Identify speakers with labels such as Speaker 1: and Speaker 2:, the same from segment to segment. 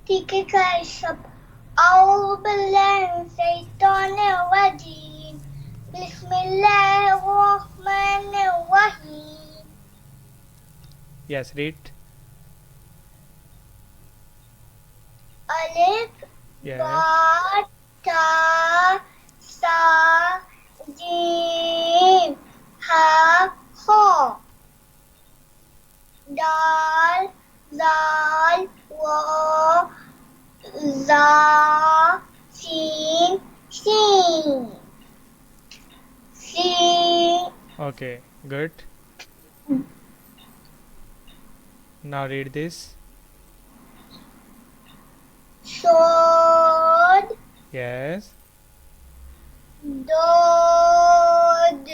Speaker 1: ठीक है सब أعوذ بالله من الشيطان الرجيم بسم الله الرحمن الرحيم.
Speaker 2: Yes, read.
Speaker 1: Alif
Speaker 2: Yes.
Speaker 1: Baa Taa Saa Jim Ha Ho Dal Zal Wa Za Sin Sin Sin.
Speaker 2: Okay, good. Now read this.
Speaker 1: Sod
Speaker 2: Yes.
Speaker 1: Dod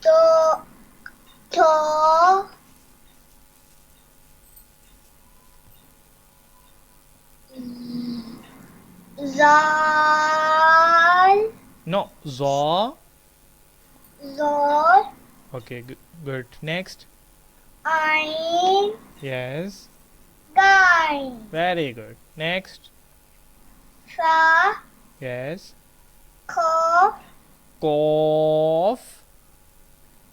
Speaker 1: Do To Zal
Speaker 2: No, Zaw.
Speaker 1: Zod
Speaker 2: Okay, good. Next.
Speaker 1: Ain
Speaker 2: Yes.
Speaker 1: Gain
Speaker 2: Very good. Next.
Speaker 1: Fa
Speaker 2: Yes.
Speaker 1: Kof
Speaker 2: Cough.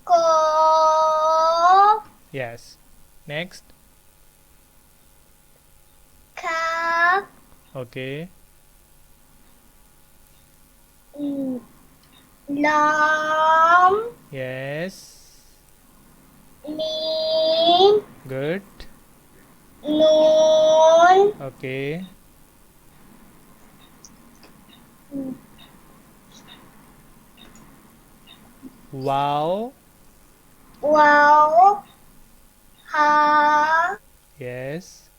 Speaker 1: Kof
Speaker 2: Yes. Next.
Speaker 1: Kaf
Speaker 2: Okay.
Speaker 1: Lam
Speaker 2: Yes.
Speaker 1: Mim
Speaker 2: Good.
Speaker 1: Nun
Speaker 2: Okay. Wow.
Speaker 1: Waw Ha
Speaker 2: Yes.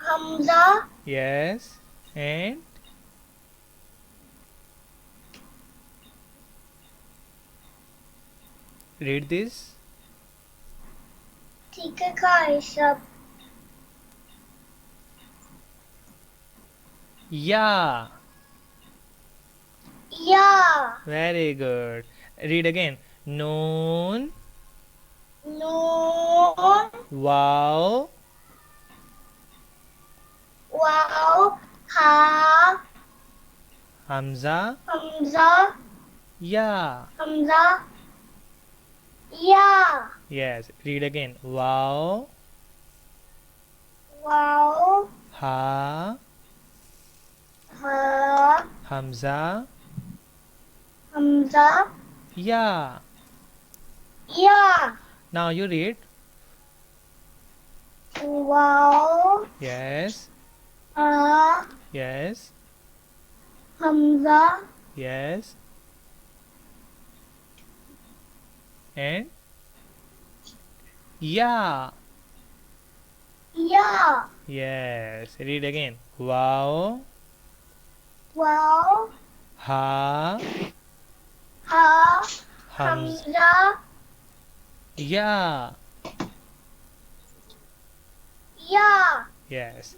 Speaker 1: Hamza
Speaker 2: Yes. And read this.
Speaker 1: ठीक है खाए सब
Speaker 2: Yeah.
Speaker 1: Ya
Speaker 2: Very good. Read again. Noon.
Speaker 1: Nun
Speaker 2: Wow.
Speaker 1: Waw Ha
Speaker 2: Hamza.
Speaker 1: Hamza
Speaker 2: Yeah.
Speaker 1: Hamza Ya
Speaker 2: Yes. Read again. Wow.
Speaker 1: Waw
Speaker 2: Ha.
Speaker 1: Ha
Speaker 2: Hamza.
Speaker 1: Hamza
Speaker 2: Yeah.
Speaker 1: Ya
Speaker 2: Now you read.
Speaker 1: Waw
Speaker 2: Yes.
Speaker 1: Ha
Speaker 2: Yes.
Speaker 1: Hamza
Speaker 2: Yes. And yeah.
Speaker 1: Ya
Speaker 2: Yes. Read again. Wow.
Speaker 1: Waw
Speaker 2: Ha.
Speaker 1: Ha
Speaker 2: Hamza.
Speaker 1: Hamza
Speaker 2: Yeah.
Speaker 1: Ya
Speaker 2: Yes.